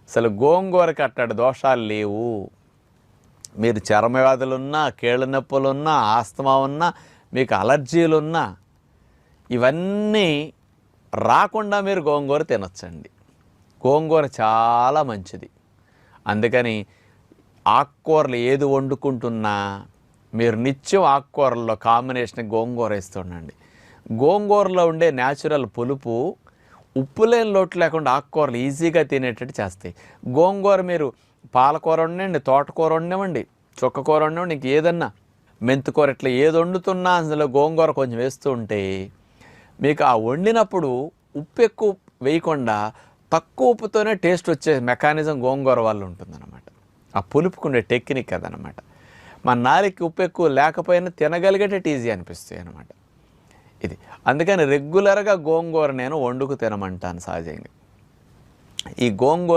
అసలు గోంగూరకి అట్టడి దోషాలు లేవు. మీరు చర్మ వ్యాధులున్నా, కీళ్ళ నొప్పులున్నా, ఆస్తమా ఉన్నా, మీకు అలర్జీలున్నా ఇవన్నీ రాకుండా మీరు గోంగూర తినొచ్చండి. గోంగూర చాలా మంచిది. అందుకని ఆకుకూరలు ఏది వండుకుంటున్నా మీరు నిత్యం ఆకుకూరల్లో కాంబినేషన్ గోంగూర వేస్తుండండి. గోంగూరలో ఉండే న్యాచురల్ పులుపు ఉప్పు లేని లోటు లేకుండా ఆకుకూరలు ఈజీగా తినేటట్టు చేస్తాయి. గోంగూర మీరు పాలకూర వండండి, తోటకూర వండివ్వండి, చుక్కకూర వండివ్వండి, ఇంక ఏదన్నా మెంతికూర ఇట్లా ఏది వండుతున్నా అందులో గోంగూర కొంచెం వేస్తూ ఉంటే మీకు ఆ వండినప్పుడు ఉప్పు ఎక్కువ వేయకుండా తక్కువ ఉప్పుతోనే టేస్ట్ వచ్చే మెకానిజం గోంగూర వల్ల ఉంటుందన్నమాట. ఆ పులుపుకుండే టెక్నిక్ అదనమాట. మన నాలుగుకి ఉప్పు ఎక్కువ లేకపోయినా తినగలిగేటట్టు ఈజీ అనిపిస్తాయి అన్నమాట ఇది. అందుకని రెగ్యులర్గా గోంగూర నేను వండుకు తినమంటాను సహజంగా. ఈ గోంగూర